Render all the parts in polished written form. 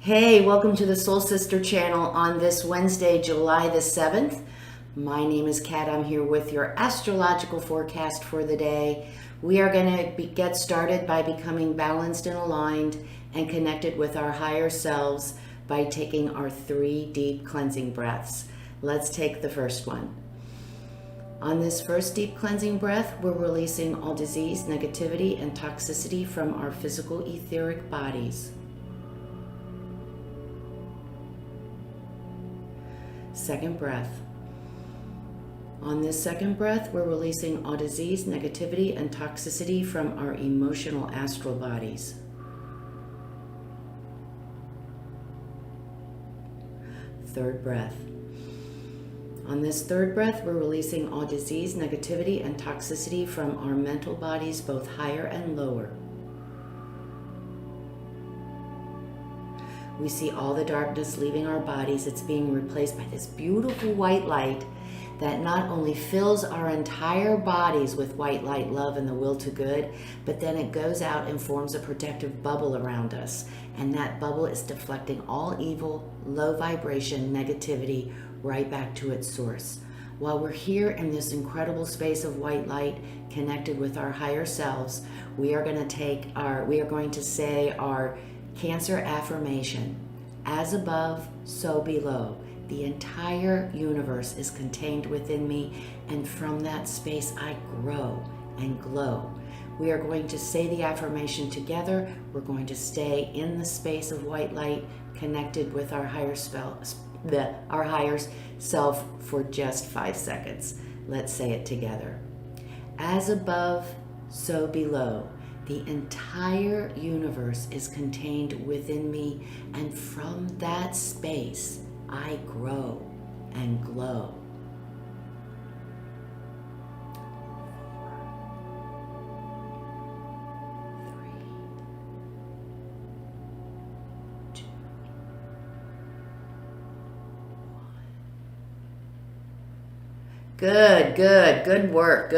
Hey, welcome to the Soul Sister channel on this Wednesday, July the 7th. My name is Kat. I'm here with your astrological forecast for the day. We are going to get started by becoming balanced and aligned and connected with our higher selves by taking our 3 deep cleansing breaths. Let's take the first one. On this first deep cleansing breath, we're releasing all disease, negativity, and toxicity from our physical etheric bodies. Second breath. On this second breath, we're releasing all disease, negativity, and toxicity from our emotional astral bodies. Third breath. On this third breath, we're releasing all disease, negativity, and toxicity from our mental bodies, both higher and lower. We see all the darkness leaving our bodies. It's being replaced by this beautiful white light that not only fills our entire bodies with white light, love, and the will to good, but then it goes out and forms a protective bubble around us. And that bubble is deflecting all evil, low vibration, negativity right back to its source. While we're here in this incredible space of white light connected with our higher selves, we are going to say our Cancer affirmation. As above, so below. The entire universe is contained within me, and from that space I grow and glow. We are going to say the affirmation together. We're going to stay in the space of white light connected with our higher self for just 5 seconds. Let's say it together. As above, so below. The entire universe is contained within me, and from that space, I grow and glow. 4, 3, 2, 1. Good work.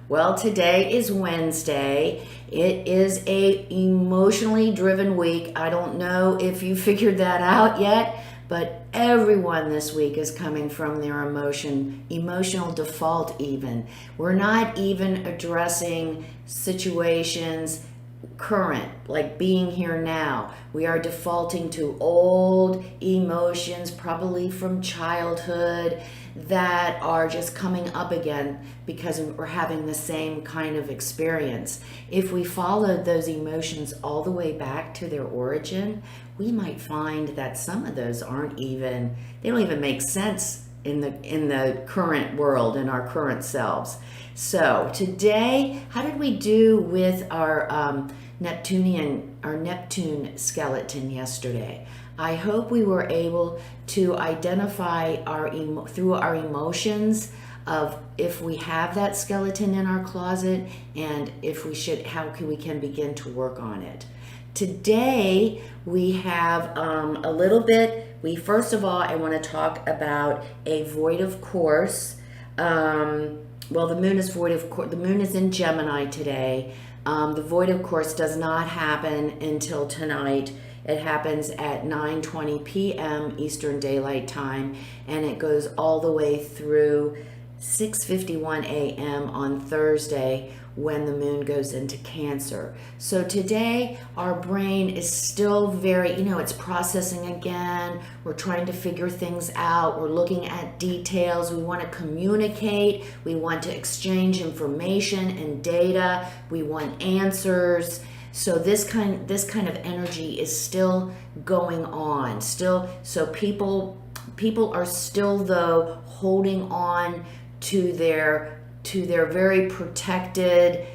Well, today is Wednesday. It is a emotionally driven week. I don't know if you figured that out yet, but everyone this week is coming from their emotional default even. We're not even addressing situations current, like being here now. We are defaulting to old emotions, probably from childhood, that are just coming up again because we're having the same kind of experience. If we followed those emotions all the way back to their origin, we might find that some of those don't even make sense in the current world, in our current selves. So today, how did we do with our Neptune skeleton yesterday? I hope we were able to identify through our emotions of if we have that skeleton in our closet, and if we should, how we can begin to work on it. Today we have a little bit. First of all, I want to talk about a void of course. Well, the moon is void of course. The moon is in Gemini today. The void of course does not happen until tonight. It happens at 9:20 p.m. Eastern Daylight Time, and it goes all the way through 6:51 a.m. on Thursday when the moon goes into Cancer. So today our brain is still very, it's processing again. We're trying to figure things out. We're looking at details. We want to communicate. We want to exchange information and data. We want answers. So this kind of energy is still going on. So people are still, though, holding on to their very protected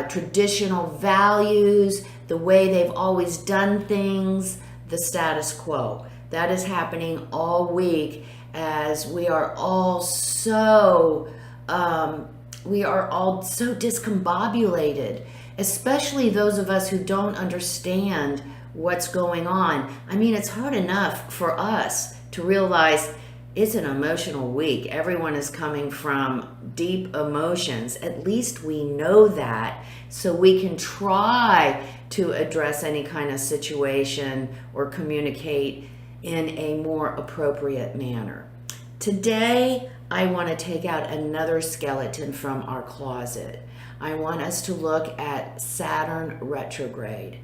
traditional values, the way they've always done things, the status quo. That is happening all week as we are all so discombobulated, especially those of us who don't understand what's going on. I mean, it's hard enough for us to realize it's an emotional week. Everyone is coming from deep emotions. At least we know that, so we can try to address any kind of situation or communicate in a more appropriate manner. Today, I want to take out another skeleton from our closet. I want us to look at Saturn retrograde.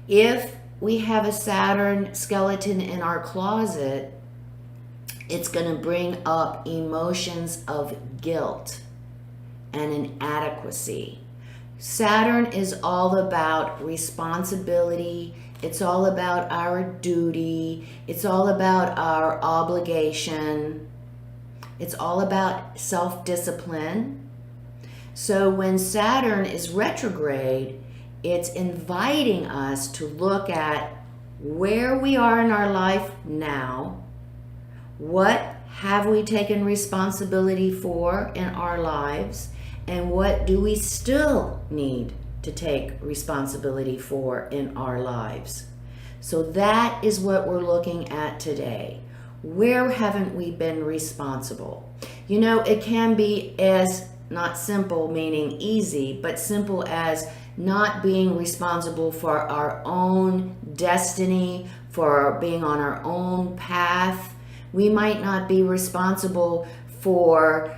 If we have a Saturn skeleton in our closet, it's going to bring up emotions of guilt and inadequacy. Saturn is all about responsibility. It's all about our duty. It's all about our obligation. It's all about self-discipline. So when Saturn is retrograde, it's inviting us to look at where we are in our life now. What have we taken responsibility for in our lives? And what do we still need to take responsibility for in our lives? So that is what we're looking at today. Where haven't we been responsible? You know, it can be as not simple, meaning easy, but simple as not being responsible for our own destiny, for being on our own path. We might not be responsible for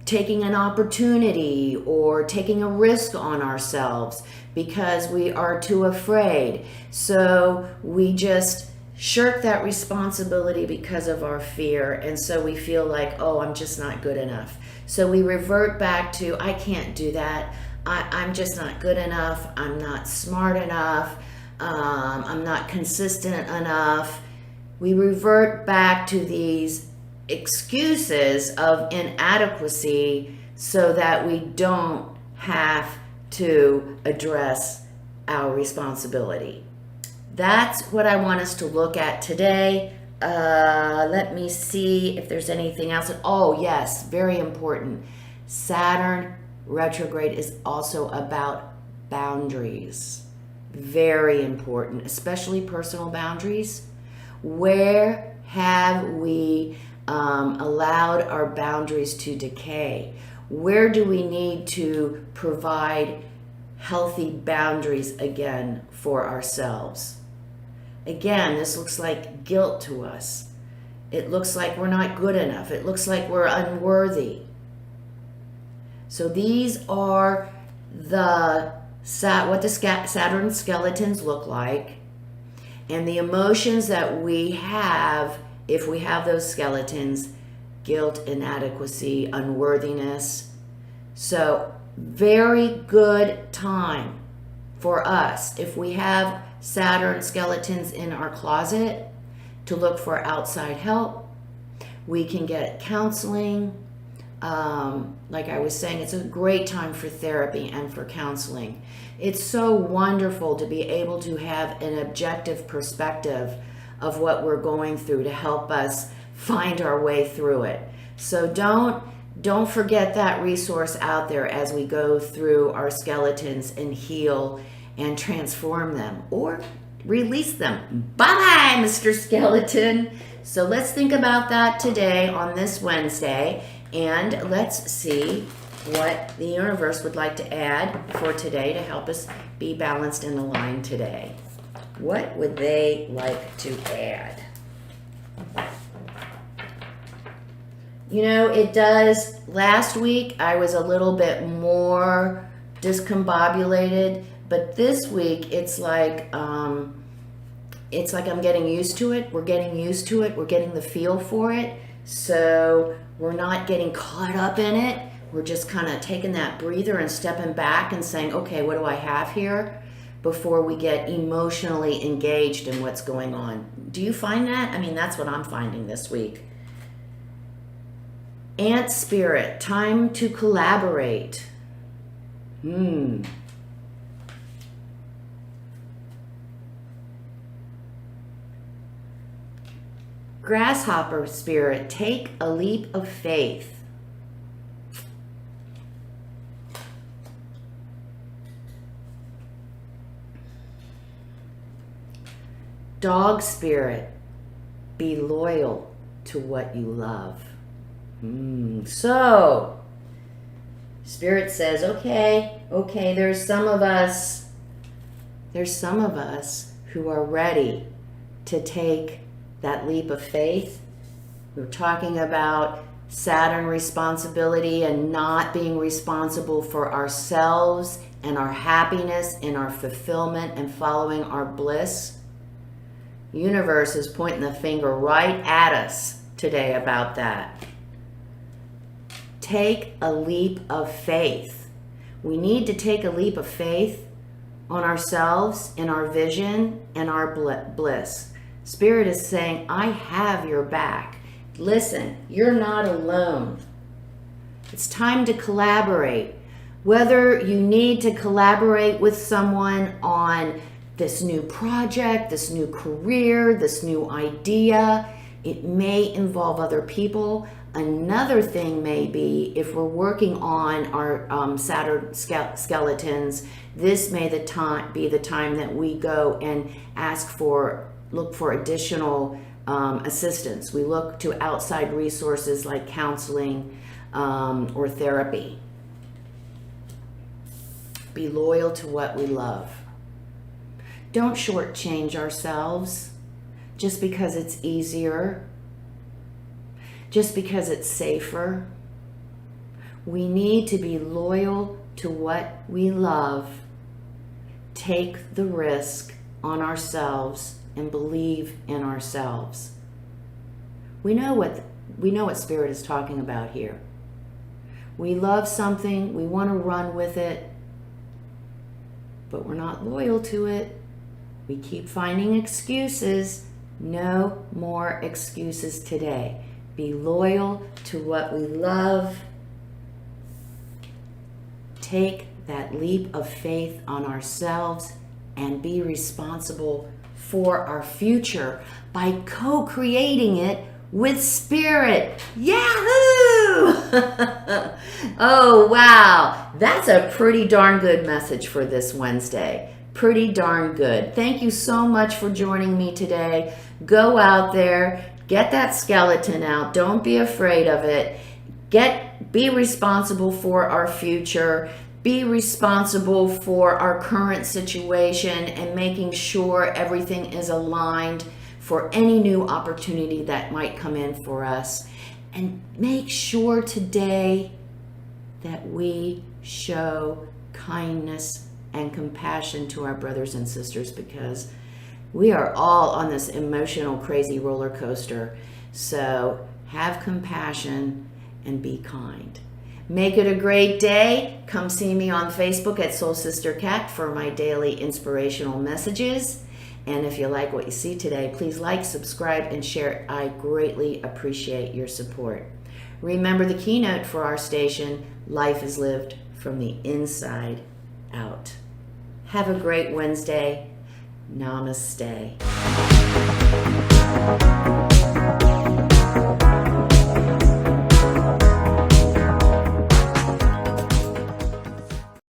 taking an opportunity or taking a risk on ourselves because we are too afraid. So we just shirk that responsibility because of our fear. And so we feel like, oh, I'm just not good enough. So we revert back to, I can't do that. I'm just not good enough. I'm not smart enough. I'm not consistent enough. We revert back to these excuses of inadequacy so that we don't have to address our responsibility. That's what I want us to look at today. Let me see if there's anything else. Oh, yes, very important. Saturn retrograde is also about boundaries. Very important, especially personal boundaries. Where have we allowed our boundaries to decay? Where do we need to provide healthy boundaries again for ourselves? Again, this looks like guilt to us. It looks like we're not good enough. It looks like we're unworthy. So these are what the Saturn skeletons look like. And the emotions that we have, if we have those skeletons: guilt, inadequacy, unworthiness. So very good time for us, if we have Saturn skeletons in our closet, to look for outside help. We can get counseling. Like I was saying, it's a great time for therapy and for counseling. It's so wonderful to be able to have an objective perspective of what we're going through to help us find our way through it. So don't forget that resource out there as we go through our skeletons and heal and transform them or release them. Bye, Mr. Skeleton. So let's think about that today on this Wednesday, and let's see what the universe would like to add for today to help us be balanced and aligned today. What would they like to add? You know, it does. Last week I was a little bit more discombobulated, but this week it's like I'm getting used to it. We're getting used to it. We're getting the feel for it. So we're not getting caught up in it. We're just kind of taking that breather and stepping back and saying, okay, what do I have here? Before we get emotionally engaged in what's going on. Do you find that? I mean, that's what I'm finding this week. Ant spirit, time to collaborate. Grasshopper spirit, take a leap of faith. Dog spirit, Be loyal to what you love. So, Spirit says, okay, there's some of us who are ready to take that leap of faith. We're talking about Saturn responsibility and not being responsible for ourselves and our happiness and our fulfillment and following our bliss. Universe is pointing the finger right at us today about that. Take a leap of faith. We need to take a leap of faith on ourselves, in our vision, and our bliss. Spirit is saying, I have your back. Listen, you're not alone. It's time to collaborate. Whether you need to collaborate with someone on this new project, this new career, this new idea, it may involve other people. Another thing may be, if we're working on our Saturn skeletons, this may be the time that we go and look for additional assistance. We look to outside resources like counseling or therapy. Be loyal to what we love. Don't shortchange ourselves just because it's easier, just because it's safer. We need to be loyal to what we love, take the risk on ourselves, and believe in ourselves. We know what Spirit is talking about here. We love something, we want to run with it, but we're not loyal to it. We keep finding excuses. No more excuses today. Be loyal to what we love. Take that leap of faith on ourselves and be responsible for our future by co-creating it with Spirit. Yahoo! Oh, wow. That's a pretty darn good message for this Wednesday. Pretty darn good. Thank you so much for joining me today. Go out there, get that skeleton out. Don't be afraid of it. Be responsible for our future. Be responsible for our current situation and making sure everything is aligned for any new opportunity that might come in for us. And make sure today that we show kindness and compassion to our brothers and sisters, because we are all on this emotional crazy roller coaster. So have compassion and be kind. Make it a great day. Come see me on Facebook at Soul Sister Cat for my daily inspirational messages. And if you like what you see today, please like, subscribe, and share. I greatly appreciate your support. Remember the keynote for our station: life is lived from the inside out. Have a great Wednesday. Namaste.